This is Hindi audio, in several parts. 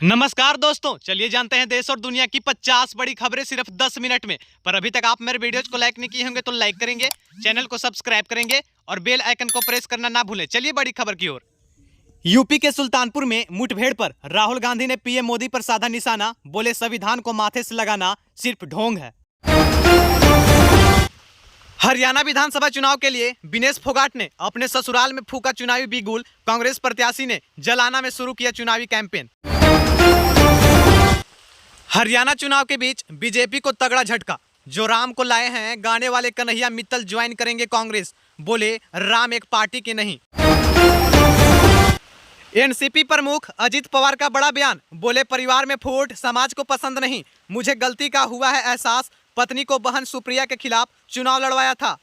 नमस्कार दोस्तों, चलिए जानते हैं देश और दुनिया की 50 बड़ी खबरें सिर्फ 10 मिनट में। पर अभी तक आप मेरे वीडियोज को लाइक नहीं किए होंगे तो लाइक करेंगे, चैनल को सब्सक्राइब करेंगे और बेल आइकन को प्रेस करना ना भूलें। चलिए बड़ी खबर की ओर। यूपी के सुल्तानपुर में मुठभेड़ पर राहुल गांधी ने पीएम मोदी पर साधा निशाना, बोले संविधान को माथे से लगाना सिर्फ ढोंग है। हरियाणा विधानसभा चुनाव के लिए विनेश फोगाट ने अपने ससुराल में फूका चुनावी बिगुल। कांग्रेस प्रत्याशी ने जलाना में शुरू किया चुनावी कैंपेन। हरियाणा चुनाव के बीच बीजेपी को तगड़ा झटका, जो राम को लाए हैं गाने वाले कन्हैया मित्तल ज्वाइन करेंगे कांग्रेस, बोले राम एक पार्टी के नहीं। एनसीपी प्रमुख अजित पवार का बड़ा बयान, बोले परिवार में फूट समाज को पसंद नहीं, मुझे गलती का हुआ है एहसास, पत्नी को बहन सुप्रिया के खिलाफ चुनाव लड़वाया था।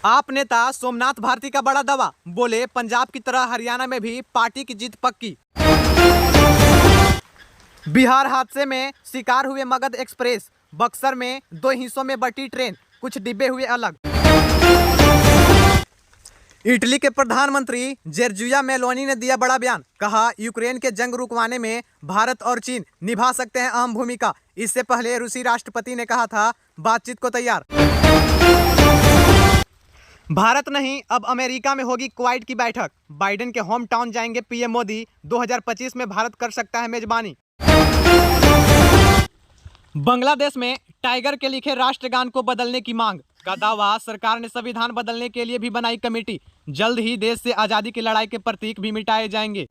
आप नेता सोमनाथ भारती का बड़ा दावा, बोले पंजाब की तरह हरियाणा में भी पार्टी की जीत पक्की। बिहार हादसे में शिकार हुए मगध एक्सप्रेस, बक्सर में 2 हिस्सों में बटी ट्रेन, कुछ डिब्बे हुए अलग। इटली के प्रधानमंत्री जॉर्जिया मेलोनी ने दिया बड़ा बयान, कहा यूक्रेन के जंग रुकवाने में भारत और चीन निभा सकते हैं अहम भूमिका। इससे पहले रूसी राष्ट्रपति ने कहा था बातचीत को तैयार। भारत नहीं, अब अमेरिका में होगी क्वाड की बैठक, बाइडेन के होम टाउन जाएंगे पीएम मोदी। 2025 में भारत कर सकता है मेजबानी। बांग्लादेश में टाइगर के लिखे राष्ट्रगान को बदलने की मांग का दावा, सरकार ने संविधान बदलने के लिए भी बनाई कमेटी, जल्द ही देश से आजादी की लड़ाई के प्रतीक भी मिटाए जाएंगे।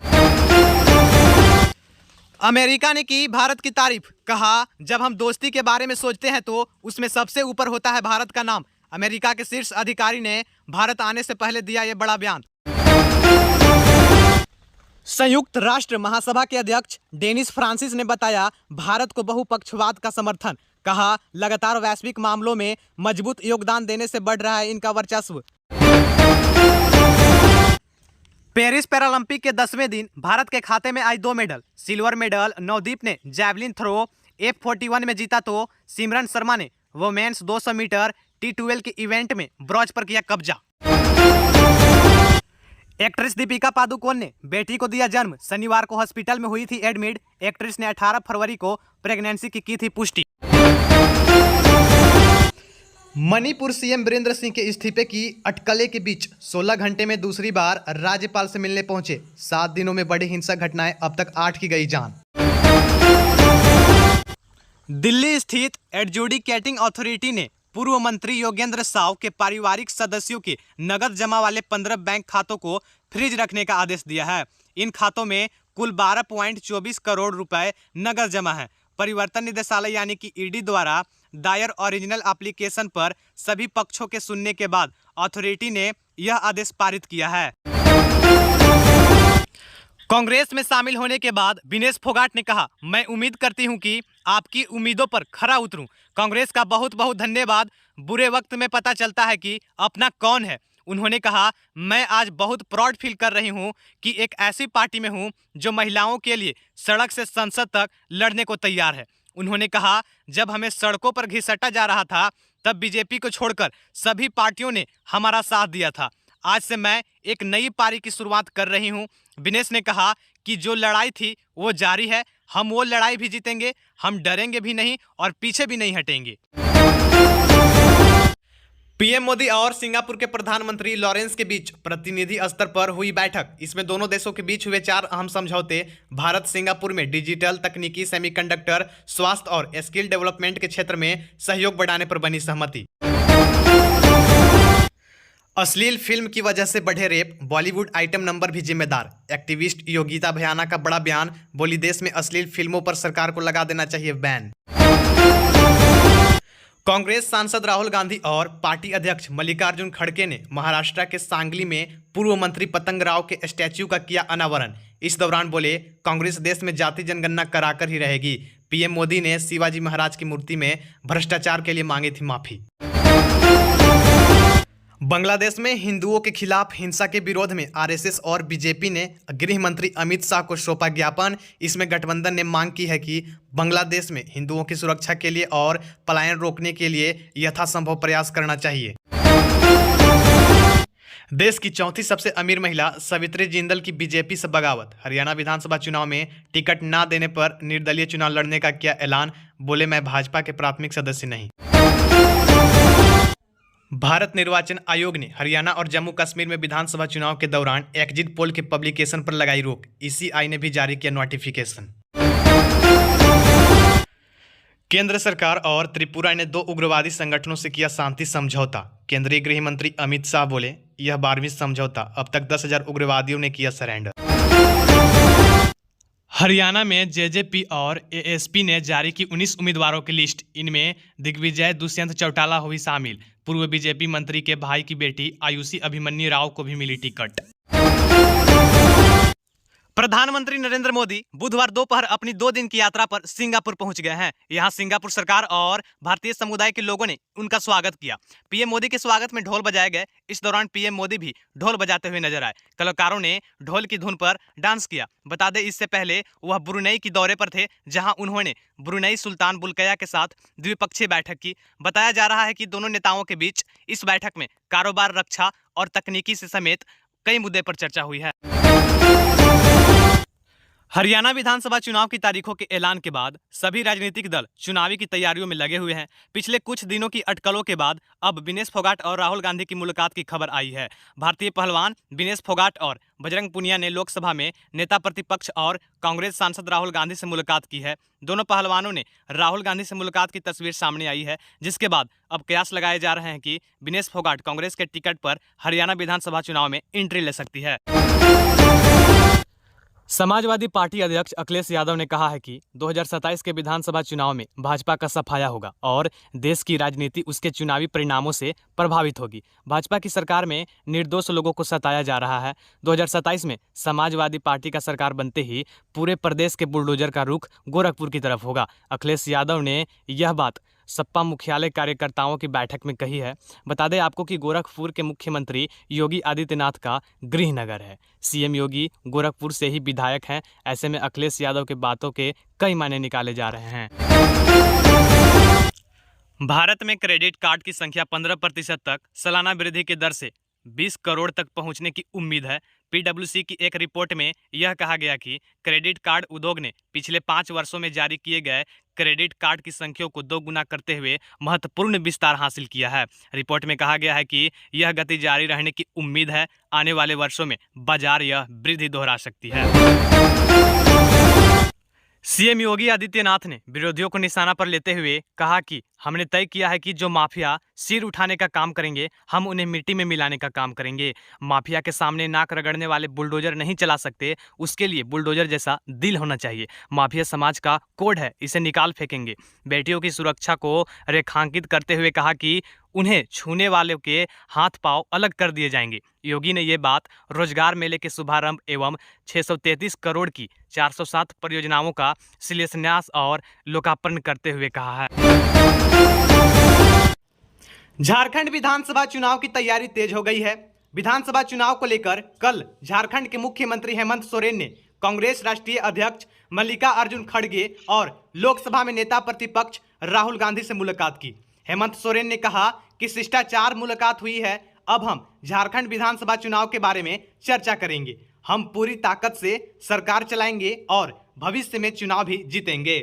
अमेरिका ने की भारत की तारीफ, कहा जब हम दोस्ती के बारे में सोचते हैं तो उसमें सबसे ऊपर होता है भारत का नाम। अमेरिका के शीर्ष अधिकारी ने भारत आने से पहले दिया यह बड़ा बयान। संयुक्त राष्ट्र महासभा के अध्यक्ष डेनिस फ्रांसिस ने बताया भारत को बहुपक्षवाद का समर्थन, कहा लगातार वैश्विक मामलों में मजबूत योगदान देने से बढ़ रहा है इनका वर्चस्व। पेरिस पैरालंपिक के 10वें दिन भारत के खाते में आई 2 मेडल। सिल्वर मेडल नवदीप ने जैवलिन थ्रो F41 में जीता तो सिमरन शर्मा ने वुमेन्स 200 मीटर T12 के इवेंट में ब्रॉन्ज पर किया कब्जा। एक्ट्रेस दीपिका पादुकोण ने बेटी को दिया जन्म, शनिवार को हॉस्पिटल में हुई थी एडमिट। एक्ट्रेस ने 18 फरवरी को प्रेगनेंसी की थी पुष्टि। मणिपुर सीएम वीरेंद्र सिंह के इस्तीफे की अटकलें के बीच 16 घंटे में दूसरी बार राज्यपाल से मिलने पहुंचे। 7 दिनों में बड़ी हिंसक घटनाएं, अब तक 8 की गई जान। दिल्ली स्थित एडजुडिकेटिंग अथॉरिटी ने पूर्व मंत्री योगेंद्र साव के पारिवारिक सदस्यों के नगद जमा वाले 15 बैंक खातों को फ्रीज रखने का आदेश दिया है। इन खातों में कुल 12.24 करोड़ रुपए नगद जमा है। परिवर्तन निदेशालय यानी कि ईडी द्वारा दायर ओरिजिनल एप्लीकेशन पर सभी पक्षों के सुनने के बाद अथॉरिटी ने यह आदेश पारित किया है। कांग्रेस में शामिल होने के बाद विनेश फोगाट ने कहा, मैं उम्मीद करती हूं कि आपकी उम्मीदों पर खरा उतरूं। कांग्रेस का बहुत बहुत धन्यवाद। बुरे वक्त में पता चलता है कि अपना कौन है। उन्होंने कहा, मैं आज बहुत प्राउड फील कर रही हूं कि एक ऐसी पार्टी में हूं जो महिलाओं के लिए सड़क से संसद तक लड़ने को तैयार है। उन्होंने कहा, जब हमें सड़कों पर घिसटा जा रहा था तब बीजेपी को छोड़कर सभी पार्टियों ने हमारा साथ दिया था। आज से मैं एक नई पारी की शुरुआत कर रही हूं। विनेश ने कहा कि जो लड़ाई थी वो जारी है, हम वो लड़ाई भी जीतेंगे, हम डरेंगे भी नहीं और पीछे भी नहीं हटेंगे। पीएम मोदी और सिंगापुर के प्रधानमंत्री लॉरेंस के बीच प्रतिनिधि स्तर पर हुई बैठक। इसमें दोनों देशों के बीच हुए 4 अहम समझौते। भारत सिंगापुर में डिजिटल तकनीकी, सेमीकंडक्टर, स्वास्थ्य और स्किल डेवलपमेंट के क्षेत्र में सहयोग बढ़ाने पर बनी सहमति। अश्लील फिल्म की वजह से बढ़े रेप, बॉलीवुड आइटम नंबर भी जिम्मेदार। एक्टिविस्ट योगिता भयाना का बड़ा बयान, बोली देश में अश्लील फिल्मों पर सरकार को लगा देना चाहिए बैन। कांग्रेस सांसद राहुल गांधी और पार्टी अध्यक्ष मल्लिकार्जुन खड़गे ने महाराष्ट्र के सांगली में पूर्व मंत्री पतंग राव के स्टैच्यू का किया अनावरण। इस दौरान बोले, कांग्रेस देश में जाति जनगणना कराकर ही रहेगी। पीएम मोदी ने शिवाजी महाराज की मूर्ति में भ्रष्टाचार के लिए मांगी थी माफी। बांग्लादेश में हिंदुओं के खिलाफ हिंसा के विरोध में आरएसएस और बीजेपी ने गृह मंत्री अमित शाह को सौंपा ज्ञापन। इसमें गठबंधन ने मांग की है कि बांग्लादेश में हिंदुओं की सुरक्षा के लिए और पलायन रोकने के लिए यथासंभव प्रयास करना चाहिए। देश की चौथी सबसे अमीर महिला सवित्री जिंदल की बीजेपी से बगावत। हरियाणा विधानसभा चुनाव में टिकट न देने पर निर्दलीय चुनाव लड़ने का किया ऐलान। बोले, मैं भाजपा के प्राथमिक सदस्य नहीं। भारत निर्वाचन आयोग ने हरियाणा और जम्मू कश्मीर में विधानसभा चुनाव के दौरान एग्जिट पोल के पब्लिकेशन पर लगाई रोक। ईसीआई ने भी जारी किया नोटिफिकेशन। केंद्र सरकार और त्रिपुरा ने 2 उग्रवादी संगठनों से किया शांति समझौता। केंद्रीय गृह मंत्री अमित शाह बोले, यह 12वीं समझौता, अब तक 10,000 उग्रवादियों ने किया सरेंडर। हरियाणा में जेजेपी और एएसपी ने जारी की 19 उम्मीदवारों की लिस्ट। इनमें दिग्विजय दुष्यंत चौटाला हुई शामिल। पूर्व बीजेपी मंत्री के भाई की बेटी आयुषी अभिमन्यु राव को भी मिली टिकट। प्रधानमंत्री नरेंद्र मोदी बुधवार दोपहर अपनी 2 दिन की यात्रा पर सिंगापुर पहुंच गए हैं। यहां सिंगापुर सरकार और भारतीय समुदाय के लोगों ने उनका स्वागत किया। पीएम मोदी के स्वागत में ढोल बजाए गए। इस दौरान पीएम मोदी भी ढोल बजाते हुए नजर आए। कलाकारों ने ढोल की धुन पर डांस किया। बता दें, इससे पहले वह ब्रुनेई की दौरे पर थे, जहां उन्होंने ब्रुनेई सुल्तान बुल्किया के साथ द्विपक्षीय बैठक की। बताया जा रहा है कि दोनों नेताओं के बीच इस बैठक में कारोबार, रक्षा और तकनीकी से समेत कई मुद्दे पर चर्चा हुई है। हरियाणा विधानसभा चुनाव की तारीखों के ऐलान के बाद सभी राजनीतिक दल चुनावी की तैयारियों में लगे हुए हैं। पिछले कुछ दिनों की अटकलों के बाद अब विनेश फोगाट और राहुल गांधी की मुलाकात की खबर आई है। भारतीय पहलवान विनेश फोगाट और बजरंग पुनिया ने लोकसभा में नेता प्रतिपक्ष और कांग्रेस सांसद राहुल गांधी से मुलाकात की है। दोनों पहलवानों ने राहुल गांधी से मुलाकात की तस्वीर सामने आई है, जिसके बाद अब कयास लगाए जा रहे हैं कि विनेश फोगाट कांग्रेस के टिकट पर हरियाणा विधानसभा चुनाव में एंट्री ले सकती है। समाजवादी पार्टी अध्यक्ष अखिलेश यादव ने कहा है कि 2027 के विधानसभा चुनाव में भाजपा का सफाया होगा और देश की राजनीति उसके चुनावी परिणामों से प्रभावित होगी। भाजपा की सरकार में निर्दोष लोगों को सताया जा रहा है। 2027 में समाजवादी पार्टी का सरकार बनते ही पूरे प्रदेश के बुलडोजर का रुख गोरखपुर की तरफ होगा। अखिलेश यादव ने यह बात सपा मुख्यालय कार्यकर्ताओं की बैठक में कही है। बता दें आपको कि गोरखपुर के मुख्यमंत्री योगी आदित्यनाथ का गृह नगर है। सीएम योगी गोरखपुर से ही विधायक हैं। ऐसे में अखिलेश यादव की बातों के कई मायने निकाले जा रहे हैं। भारत में क्रेडिट कार्ड की संख्या 15% तक सालाना वृद्धि की दर से 20 करोड़ तक पहुंचने की उम्मीद है। पीडब्ल्यूसी की एक रिपोर्ट में यह कहा गया कि क्रेडिट कार्ड उद्योग ने पिछले 5 वर्षों में जारी किए गए क्रेडिट कार्ड की संख्या को 2 गुना करते हुए महत्वपूर्ण विस्तार हासिल किया है। रिपोर्ट में कहा गया है कि यह गति जारी रहने की उम्मीद है। आने वाले वर्षों में बाजार यह वृद्धि दोहरा सकती है। सीएम योगी आदित्यनाथ ने विरोधियों को निशाना पर लेते हुए कहा कि हमने तय किया है कि जो माफिया सिर उठाने का काम करेंगे, हम उन्हें मिट्टी में मिलाने का काम करेंगे। माफिया के सामने नाक रगड़ने वाले बुलडोजर नहीं चला सकते, उसके लिए बुलडोजर जैसा दिल होना चाहिए। माफिया समाज का कोड है, इसे निकाल फेंकेंगे। बेटियों की सुरक्षा को रेखांकित करते हुए कहा कि उन्हें छूने वालों के हाथ पांव अलग कर दिए जाएंगे। योगी ने ये बात रोजगार मेले के शुभारंभ एवं 633 करोड़ की 407 परियोजनाओं का शिलान्यास और लोकार्पण करते हुए कहा है। झारखंड विधानसभा चुनाव की तैयारी तेज हो गई है। विधानसभा चुनाव को लेकर कल झारखंड के मुख्यमंत्री हेमंत सोरेन ने कांग्रेस राष्ट्रीय अध्यक्ष मल्लिकार्जुन खड़गे और लोकसभा में नेता प्रतिपक्ष राहुल गांधी से मुलाकात की। हेमंत सोरेन ने कहा कि शिष्टाचार मुलाकात हुई है, अब हम झारखंड विधानसभा चुनाव के बारे में चर्चा करेंगे। हम पूरी ताकत से सरकार चलाएंगे और भविष्य में चुनाव भी जीतेंगे।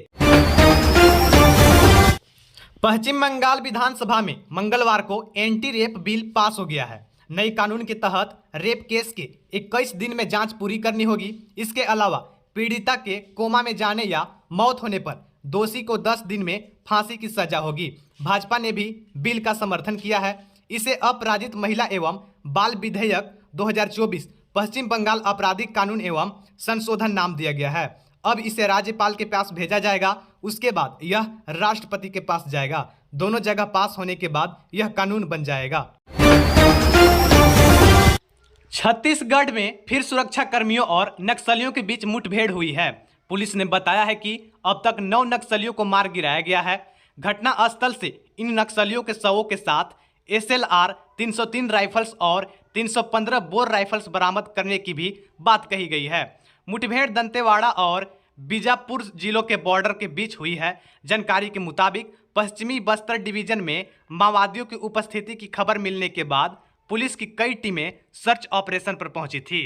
पश्चिम बंगाल विधानसभा में मंगलवार को एंटी रेप बिल पास हो गया है। नए कानून के तहत रेप केस के 21 दिन में जांच पूरी करनी होगी। इसके अलावा पीड़िता के कोमा में जाने या मौत होने पर दोषी को 10 दिन में फांसी की सजा होगी। भाजपा ने भी बिल का समर्थन किया है। इसे अपराजित महिला एवं बाल विधेयक 2024 पश्चिम बंगाल आपराधिक कानून एवं संशोधन नाम दिया गया है। अब इसे राज्यपाल के पास भेजा जाएगा, उसके बाद यह राष्ट्रपति के पास जाएगा। दोनों जगह पास होने के बाद यह कानून बन जाएगा। छत्तीसगढ़ में फिर सुरक्षा कर्मियों और नक्सलियों के बीच मुठभेड़ हुई है। पुलिस ने बताया है कि अब तक 9 नक्सलियों को मार गिराया गया है। घटना स्थल से इन नक्सलियों के शवों के साथ SLR 303 राइफल्स और 315 बोर राइफल्स बरामद करने की भी बात कही गई है। मुठभेड़ दंतेवाड़ा और बीजापुर जिलों के बॉर्डर के बीच हुई है। जानकारी के मुताबिक पश्चिमी बस्तर डिवीजन में माओवादियों की उपस्थिति की खबर मिलने के बाद पुलिस की कई टीमें सर्च ऑपरेशन पर पहुंची थी।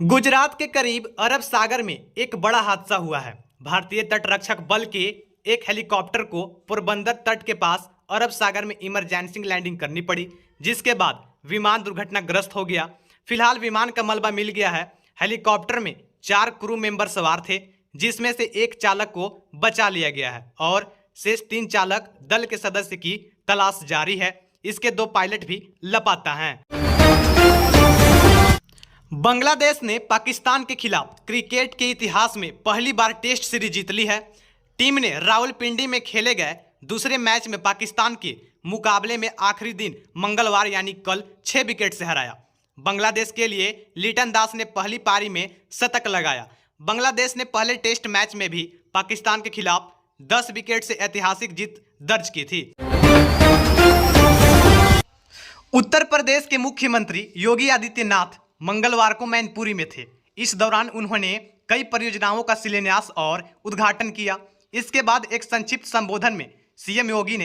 गुजरात के करीब अरब सागर में एक बड़ा हादसा हुआ है। भारतीय तटरक्षक बल के एक हेलीकॉप्टर को पोरबंदर तट के पास अरब सागर में इमरजेंसी लैंडिंग करनी पड़ी, जिसके बाद विमान दुर्घटनाग्रस्त हो गया। फिलहाल विमान का मलबा मिल गया है। हेलीकॉप्टर में 4 क्रू मेंबर सवार थे, जिसमें से एक चालक को बचा लिया गया है और शेष 3 चालक दल के सदस्य की तलाश जारी है। इसके 2 पायलट भी लापता हैं। बांग्लादेश ने पाकिस्तान के खिलाफ क्रिकेट के इतिहास में पहली बार टेस्ट सीरीज जीत ली है। टीम ने रावलपिंडी में खेले गए दूसरे मैच में पाकिस्तान के मुकाबले में आखिरी दिन मंगलवार यानी कल 6 विकेट से हराया। बांग्लादेश के लिए लिटन दास ने पहली पारी में शतक लगाया। बांग्लादेश ने पहले टेस्ट मैच में भी पाकिस्तान के खिलाफ 10 विकेट से ऐतिहासिक जीत दर्ज की थी। उत्तर प्रदेश के मुख्यमंत्री योगी आदित्यनाथ मंगलवार को मैनपुरी में थे। इस दौरान उन्होंने कई परियोजनाओं का शिलान्यास और उद्घाटन किया। इसके बाद एक संक्षिप्त संबोधन में सीएम योगी ने